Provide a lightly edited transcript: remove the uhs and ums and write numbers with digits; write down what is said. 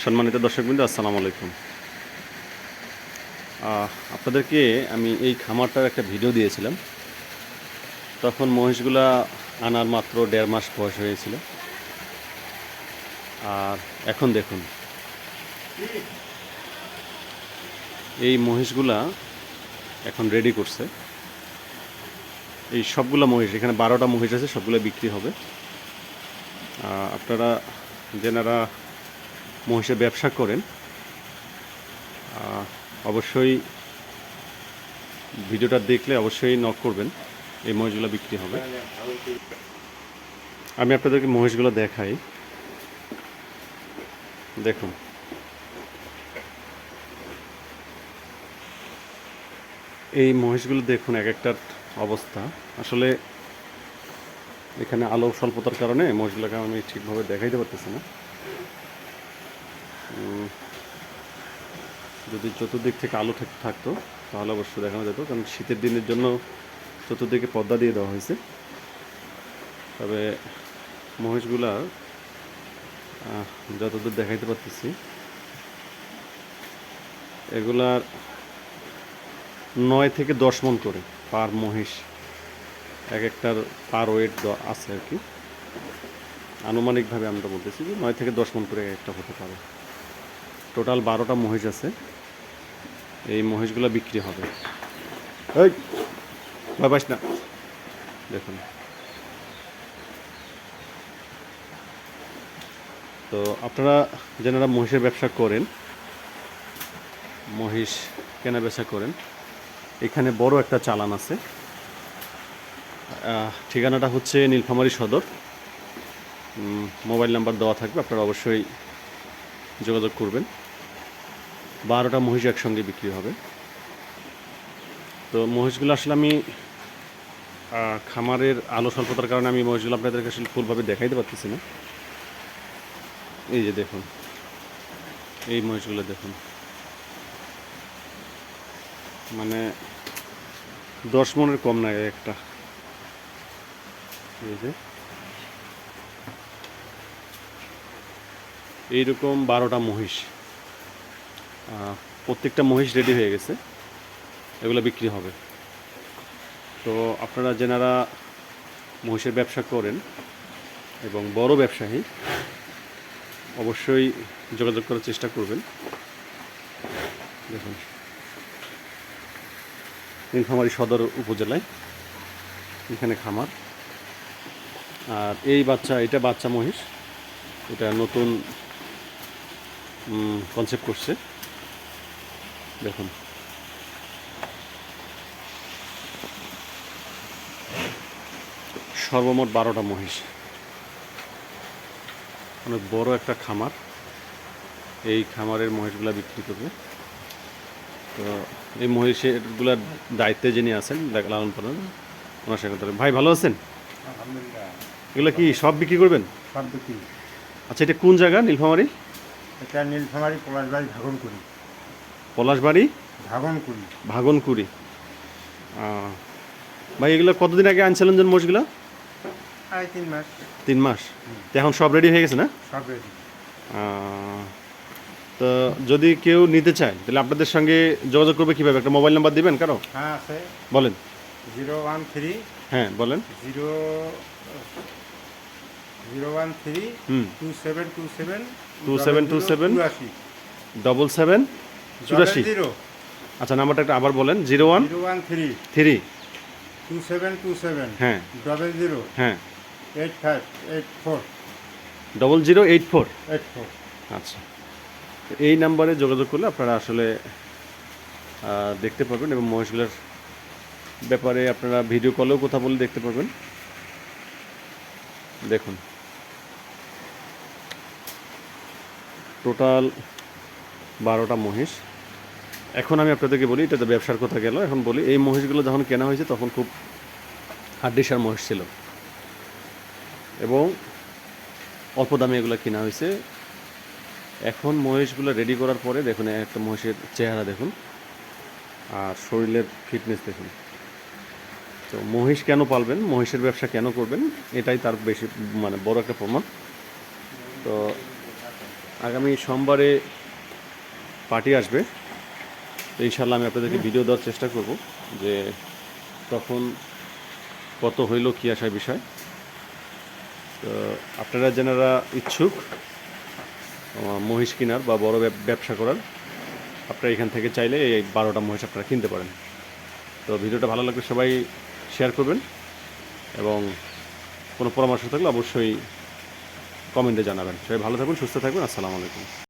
সম্মানিত দর্শকবৃন্দ, আসসালামু আলাইকুম। আপনাদেরকে আমি এই খামারটার একটা ভিডিও দিয়েছিলাম। তখন মহিষগুলা আনার মাত্র 1.5 মাস বয়স হয়েছিল। আর এখন দেখুন, এই মহিষগুলা এখন রেডি করছে। এই সবগুলা মহিষ, এখানে 12টা মহিষ আছে, সবগুলো বিক্রি হবে। আপনারা যেনারা মহিষের ব্যবসা করেন অবশ্যই ভিডিওটা দেখলে অবশ্যই নক করবেন। এই মহিষগুলো বিক্রি হবে। আমি আপনাদেরকে মহিষগুলো দেখাই, দেখুন। এই মহিষগুলো দেখুন, এক একটার অবস্থা। আসলে এখানে আলো স্বল্পতার কারণে মহিষগুলোকে আমি ঠিকভাবে দেখাইতে পারতেছি না। যদি চতুর্দিক থেকে আলো থাকতো তাহলে অবশ্যই দেখানো যেত, কারণ শীতের দিনের জন্য চতুর্দিকে পর্দা দিয়ে দেওয়া হয়েছে। তবে মহিষগুলা যতদূর দেখাইতে পারতেছি, এগুলার 9 থেকে 10 মণ করে পার মহিষ, এক একটার পার ওয়েট আছে আর কি। আনুমানিকভাবে আমরা বলতেছি যে 9 থেকে 10 মণ করে এক একটা হতে পারে। টোটাল 12টা মহিষ আছে। এই মহিষগুলো বিক্রি হবে। এই বাবাস না, দেখুন। তো আপনারা যারা মহিষের ব্যবসা করেন, মহিষ কেনা বেচা করেন, এখানে বড় একটা চালান আছে। ঠিকানাটা হচ্ছে নীলফামারী সদর। মোবাইল নাম্বার দেওয়া থাকবে, আপনারা অবশ্যই যোগাযোগ করবেন। 12টা মহিষ একসঙ্গে বিক্রি হবে। তো মহিষগুলো আসলে আমি খামারের আলো স্বল্পতার কারণে আমি মহিষগুলো আপনাদেরকে আসলে ফুলভাবে দেখাইতে পারতেছি না। এই যে দেখুন, এই মহিষগুলো দেখুন, মানে 10 মণের কম না একটা। এই যে এইরকম 12টা মহিষ, প্রত্যেকটা মহিষ রেডি হয়ে গেছে, এগুলো বিক্রি হবে। তো আপনারা যেনারা মহিষের ব্যবসা করেন এবং বড় ব্যবসায়ী, অবশ্যই যোগাযোগ করার চেষ্টা করবেন। দেখুন, নীলফামারী সদর উপজেলায় এখানে খামার। আর এই এটা বাচ্চা মহিষ, এটা নতুন কনসেপ্ট করছে। দেখুন, সর্বমোট 12টা মহিষ, অনেক বড় একটা খামার। এই খামারের মহিষগুলা বিক্রি করবে। তো এই মহিষগুলার দায়িত্বে যিনি আছেন লালন পালন, ওনার সাথে কথা। ভাই ভালো আছেন? এগুলো কি সব বিক্রি করবেন? সব বিক্রি। আচ্ছা, এটা কোন জায়গা? নীলফামারী? এটা নীলফামারী পলাশবাড়ি ভাগনকুড়ি। পলাশবাড়ি ভাগনকুড়ি। ভাগনকুড়ি। ভাই, এগুলো কতদিন আগে আনছিলেন যেন মহিষগুলো? 3 মাস। 3 মাস। তো এখন সব রেডি হয়ে গেছে না? সব রেডি। তো যদি কেউ নিতে চায় তাহলে আপনাদের সঙ্গে যোগাযোগ করবে কিভাবে? একটা মোবাইল নাম্বার দিবেন কারো? হ্যাঁ আছে। বলেন। 013। হ্যাঁ বলেন। 013 2727 2727 87 77 আচ্ছা, নাম্বারটা একটা আবার বলেন। 013 3 2727 হ্যাঁ 00 হ্যাঁ 8584 0084। 84। আচ্ছা, এই নাম্বারে যোগাযোগ করলে আপনারা আসলে দেখতে পারবেন এবং মহিষগুলোর ব্যাপারে আপনারা ভিডিও কলেও কথা বলে দেখতে পারবেন। দেখুন, টোটাল 12টা মহিষ। এখন আমি আপনাদেরকে বলি, এটা তো ব্যবসার কথা গেল, এখন বলি এই মহিষগুলো যখন কেনা হয়েছে তখন খুব হাড্ডিসার মহিষ ছিল এবং অল্প দামে এগুলো কেনা হয়েছে। এখন মহিষগুলো রেডি করার পরে দেখুন, একটা মহিষের চেহারা দেখুন আর শরীরের ফিটনেস দেখুন। তো মহিষ কেন পালবেন, মহিষের ব্যবসা কেন করবেন, এটাই তার বেশি বড় একটা প্রমাণ। তো আগামী সোমবারে পার্টি আসবে, তো ইনশাল্লাহ আমি আপনাদেরকে ভিডিও দেওয়ার চেষ্টা করব যে তখন কত হইল কী আসার বিষয়। তো আপনারা যারা ইচ্ছুক মহিষ কেনার বা বড় ব্যবসা করার, আপনারা এখান থেকে চাইলে এই 12টা মহিষ আপনারা কিনতে পারেন। তো ভিডিওটা ভালো লাগলে সবাই শেয়ার করবেন এবং কোনো পরামর্শ থাকলে অবশ্যই কমেন্টে জানাবেন। সবাই ভালো থাকবেন, সুস্থ থাকবেন। আসসালামু আলাইকুম।